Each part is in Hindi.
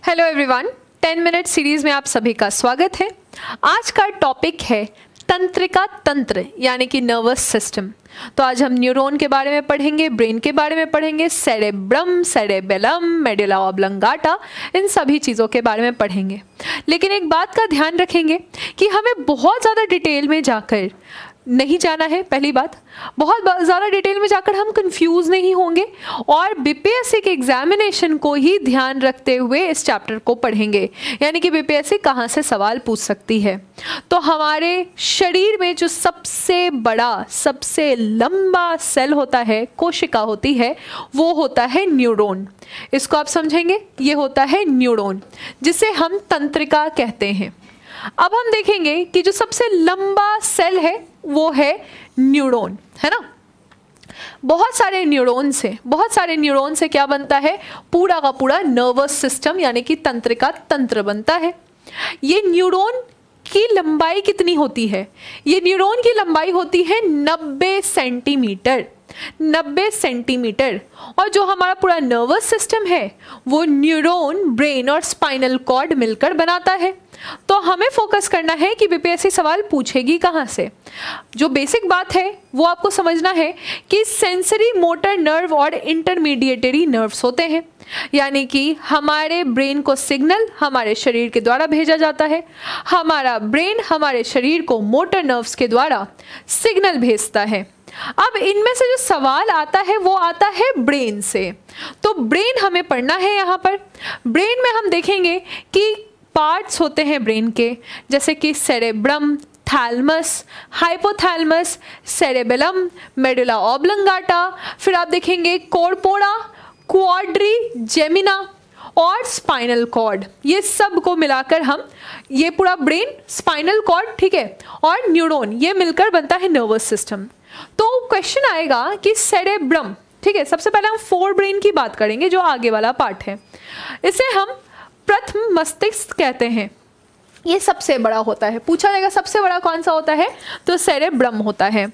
हेलो एवरीवन, 10 मिनट सीरीज में आप सभी का स्वागत है। आज का टॉपिक है तंत्रिका तंत्र यानी कि नर्वस सिस्टम। तो आज हम न्यूरॉन के बारे में पढ़ेंगे, ब्रेन के बारे में पढ़ेंगे, सेरेब्रम, सेरेबेलम, मेडुला ऑब्लंगाटा, इन सभी चीज़ों के बारे में पढ़ेंगे। लेकिन एक बात का ध्यान रखेंगे कि हमें बहुत ज़्यादा डिटेल में जाकर नहीं जाना है। पहली बात, बहुत ज़्यादा डिटेल में जाकर हम कंफ्यूज नहीं होंगे और बीपीएससी के एग्जामिनेशन को ही ध्यान रखते हुए इस चैप्टर को पढ़ेंगे, यानी कि बीपीएससी कहाँ से सवाल पूछ सकती है। तो हमारे शरीर में जो सबसे बड़ा, सबसे लंबा सेल होता है, कोशिका होती है, वो होता है न्यूरॉन। इसको आप समझेंगे, ये होता है न्यूरॉन, जिसे हम तंत्रिका कहते हैं। अब हम देखेंगे कि जो सबसे लंबा सेल है वो है न्यूरॉन, है ना। बहुत सारे न्यूरॉन से क्या बनता है, पूरा का पूरा नर्वस सिस्टम यानी कि तंत्रिका तंत्र बनता है। ये न्यूरॉन की लंबाई कितनी होती है? ये न्यूरॉन की लंबाई होती है 90 सेंटीमीटर। 90 सेंटीमीटर। और जो हमारा पूरा नर्वस सिस्टम है वो न्यूरॉन, ब्रेन और स्पाइनल कॉर्ड मिलकर बनाता है। तो हमें फोकस करना है कि बीपीएससी सवाल पूछेगी कहाँ से। जो बेसिक बात है वो आपको समझना है कि सेंसरी मोटर नर्व और इंटरमीडिएटरी नर्व्स होते हैं, यानी कि हमारे ब्रेन को सिग्नल हमारे शरीर के द्वारा भेजा जाता है। हमारा ब्रेन हमारे शरीर को मोटर नर्व्स के द्वारा सिग्नल भेजता है। अब इनमें से जो सवाल आता है वो आता है ब्रेन से। तो ब्रेन हमें पढ़ना है। यहाँ पर ब्रेन में हम देखेंगे कि पार्ट्स होते हैं ब्रेन के, जैसे कि cerebrum, thalamus, hypothalamus, cerebellum, medulla oblongata, फिर आप देखेंगे कोर्पोरा, क्वाड्रिजेमिना और स्पाइनल कॉर्ड। ये सब को मिलाकर हम, ये पूरा ब्रेन, स्पाइनल कॉर्ड, ठीक है, और न्यूरॉन, ये मिलकर बनता है नर्वस सिस्टम। तो क्वेश्चन आएगा कि सेरेब्रम, ठीक है, सबसे पहले हम फोर ब्रेन की बात करेंगे, जो आगे वाला पार्ट है। इसे हम प्रथम मस्तिष्क कहते हैं। ये सबसे बड़ा होता है। पूछा जाएगा सबसे बड़ा कौन सा होता है, तो सेरेब्रम होता है।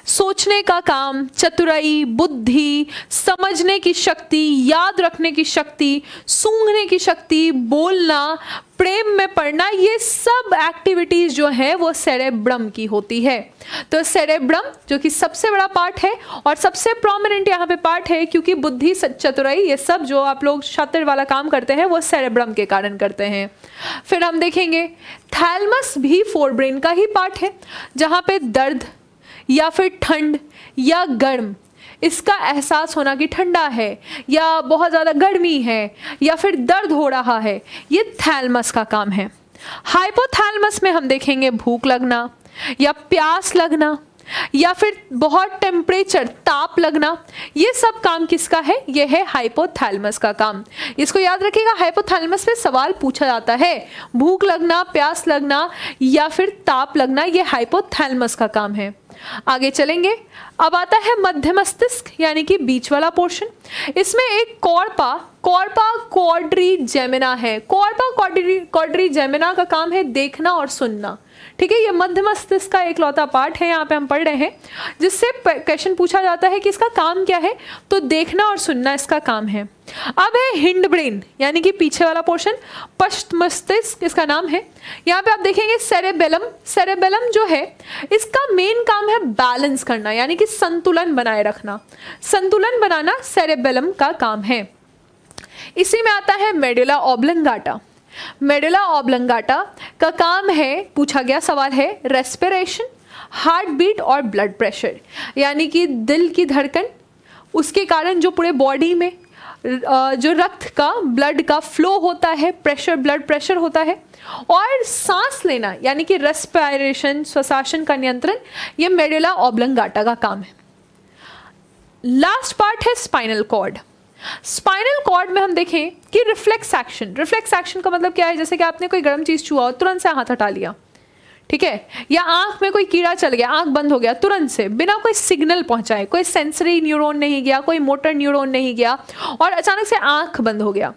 सोचने का काम, चतुराई, बुद्धि, समझने की शक्ति, याद रखने की शक्ति, सूंघने की शक्ति, बोलना, प्रेम में पड़ना, ये सब एक्टिविटीज जो है वो सेरेब्रम की होती है। तो सेरेब्रम जो कि सबसे बड़ा पार्ट है और सबसे प्रोमिनेंट यहाँ पे पार्ट है, क्योंकि बुद्धि, चतुराई, ये सब जो आप लोग शातिर वाला काम करते हैं वो सेरेब्रम के कारण करते हैं। फिर हम देखेंगे थैलमस भी फोर ब्रेन का ही पार्ट है, जहाँ पे दर्द या फिर ठंड या गर्म, इसका एहसास होना कि ठंडा है या बहुत ज़्यादा गर्मी है या फिर दर्द हो रहा है, ये थैलमस का काम है। हाइपोथैलमस में हम देखेंगे भूख लगना या प्यास लगना या फिर बहुत टेम्परेचर, ताप लगना, ये सब काम किसका है? ये है हाइपोथैलमस का काम। इसको याद रखिएगा, हाइपोथैलमस पे सवाल पूछा जाता है। भूख लगना, प्यास लगना या फिर ताप लगना, ये हाइपोथैलमस का काम है। आगे चलेंगे। अब आता है मध्य मस्तिष्क यानी कि बीच वाला पोर्शन। इसमें एक कॉर्पा क्वाड्रिजेमिना है। कॉर्पा क्वाड्रिजेमिना का काम है देखना और सुनना, ठीक है। ये मध्य मस्तिष्क का एक लौता पार्ट है, यहाँ पे हम पढ़ रहे हैं, जिससे क्वेश्चन पूछा जाता है कि इसका काम क्या है, तो देखना और सुनना इसका काम है। अब है हिंड ब्रेन यानी कि पीछे वाला पोर्शन, पश्च मस्तिष्क इसका नाम है। यहाँ पे आप देखेंगे सेरेबेलम। सेरेबेलम जो है इसका मेन काम है बैलेंस करना, यानी कि संतुलन बनाए रखना। संतुलन बनाना सेरेबेलम का काम है। इसी में आता है मेडुला ऑब्लंगाटा। मेडुला ऑब्लंगाटा का काम है, पूछा गया सवाल है, रेस्पिरेशन, हार्ट बीट और ब्लड प्रेशर, यानी कि दिल की धड़कन, उसके कारण जो पूरे बॉडी में जो रक्त का, ब्लड का फ्लो होता है, प्रेशर, ब्लड प्रेशर होता है, और सांस लेना यानी कि रेस्पिरेशन, श्वसन का नियंत्रण, ये मेडुला ऑब्लंगाटा का काम है। लास्ट पार्ट है स्पाइनल कॉर्ड। स्पाइनल कॉर्ड में हम देखें कि रिफ्लेक्स एक्शन। रिफ्लेक्स एक्शन का मतलब क्या है? जैसे कि आपने कोई गर्म चीज छुआ और तुरंत से हाथ हटा लिया, ठीक है, या आंख में कोई कीड़ा चल गया, आंख बंद हो गया तुरंत से, बिना कोई सिग्नल पहुंचाए, कोई सेंसरी न्यूरॉन नहीं गया, कोई मोटर न्यूरॉन नहीं गया, और अचानक से आंख बंद हो गया।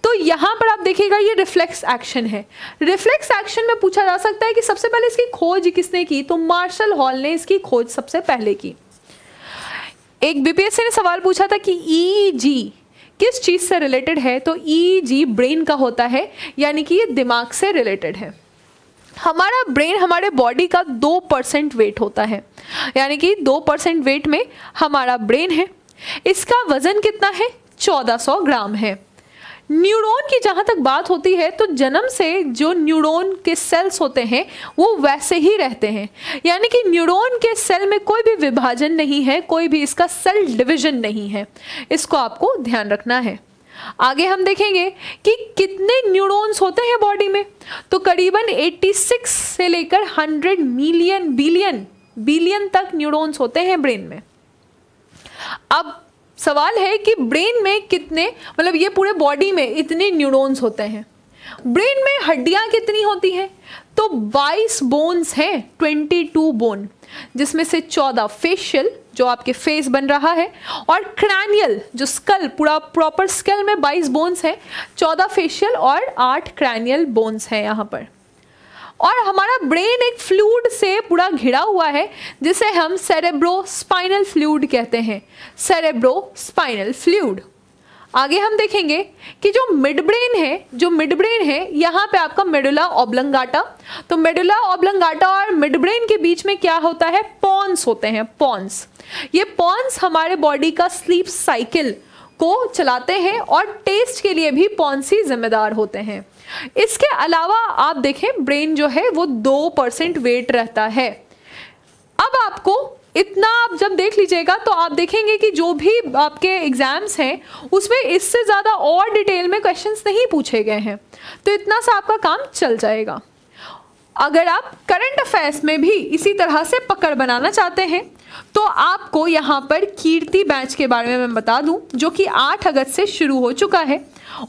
तो यहाँ पर आप देखिएगा ये रिफ्लेक्स एक्शन है। रिफ्लेक्स एक्शन में पूछा जा सकता है कि सबसे पहले इसकी खोज किसने की, तो मार्शल हॉल ने इसकी खोज सबसे पहले की। एक बीपीएससी ने सवाल पूछा था कि ईईजी किस चीज़ से रिलेटेड है, तो EEG ब्रेन का होता है, यानी कि ये दिमाग से रिलेटेड है। हमारा ब्रेन हमारे बॉडी का 2% वेट होता है, यानी कि 2% वेट में हमारा ब्रेन है। इसका वजन कितना है? 1400 ग्राम है। न्यूरॉन की जहाँ तक बात होती है तो जन्म से जो न्यूरॉन के सेल्स होते हैं वो वैसे ही रहते हैं, यानी कि न्यूरॉन के सेल में कोई भी विभाजन नहीं है, कोई भी इसका सेल डिवीजन नहीं है। इसको आपको ध्यान रखना है। आगे हम देखेंगे कि कितने न्यूरॉन्स होते हैं बॉडी में, तो करीबन 86 से लेकर 100 मिलियन बिलियन तक न्यूरॉन्स होते हैं ब्रेन में। अब सवाल है कि ब्रेन में कितने, मतलब ये पूरे बॉडी में इतने न्यूरॉन्स होते हैं। ब्रेन में हड्डियां कितनी होती हैं, तो 22 बोन्स हैं, 22 बोन, जिसमें से 14 फेशियल जो आपके फेस बन रहा है, और क्रैनियल जो स्कल, पूरा प्रॉपर स्कल में 22 बोन्स हैं, 14 फेशियल और 8 क्रैनियल बोन्स हैं यहाँ पर। और हमारा ब्रेन एक फ्लूइड से पूरा घिरा हुआ है जिसे हम सेरेब्रोस्पाइनल फ्लूइड कहते हैं, सेरेब्रोस्पाइनल फ्लूइड। आगे हम देखेंगे कि जो मिड ब्रेन है यहाँ पे आपका मेडुला ऑब्लंगाटा, तो मेडुला ऑब्लंगाटा और मिड ब्रेन के बीच में क्या होता है? पॉन्स होते हैं, पॉन्स। ये पॉन्स हमारे बॉडी का स्लीप साइकिल को चलाते हैं और टेस्ट के लिए भी पॉन्स ही जिम्मेदार होते हैं। इसके अलावा आप देखें ब्रेन जो है वो 2% वेट रहता है। अब आपको इतना आप जब देख लीजिएगा तो आप देखेंगे कि जो भी आपके एग्जाम्स हैं उसमें इससे ज़्यादा और डिटेल में क्वेश्चंस नहीं पूछे गए हैं, तो इतना सा आपका काम चल जाएगा। अगर आप करंट अफेयर्स में भी इसी तरह से पकड़ बनाना चाहते हैं तो आपको यहाँ पर कीर्ति बैच के बारे में मैं बता दूं, जो कि 8 अगस्त से शुरू हो चुका है।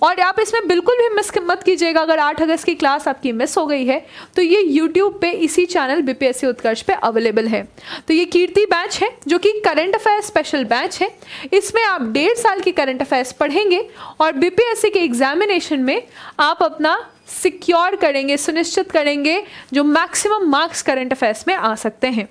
और आप इसमें बिल्कुल भी मिस मत कीजिएगा। अगर 8 अगस्त की क्लास आपकी मिस हो गई है तो ये YouTube पे इसी चैनल BPSC उत्कर्ष पे अवेलेबल है। तो ये कीर्ति बैच है जो कि करंट अफेयर्स स्पेशल बैच है। इसमें आप 1.5 साल की करंट अफेयर्स पढ़ेंगे और BPSC के एग्जामिनेशन में आप अपना सिक्योर करेंगे, सुनिश्चित करेंगे जो मैक्सिमम मार्क्स करंट अफेयर्स में आ सकते हैं।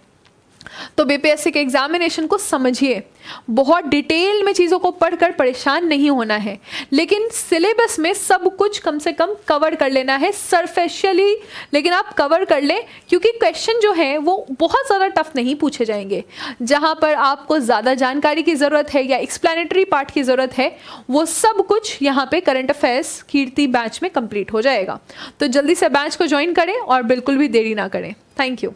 तो BPSC के एग्जामिनेशन को समझिए, बहुत डिटेल में चीज़ों को पढ़कर परेशान नहीं होना है, लेकिन सिलेबस में सब कुछ कम से कम कवर कर लेना है सरफेशियली, लेकिन आप कवर कर लें क्योंकि क्वेश्चन जो है वो बहुत ज़्यादा टफ नहीं पूछे जाएंगे। जहाँ पर आपको ज़्यादा जानकारी की ज़रूरत है या एक्सप्लेनेटरी पार्ट की ज़रूरत है वो सब कुछ यहाँ पे करंट अफेयर्स कीर्ति बैच में कंप्लीट हो जाएगा। तो जल्दी से बैच को ज्वाइन करें और बिल्कुल भी देरी ना करें। Thank you.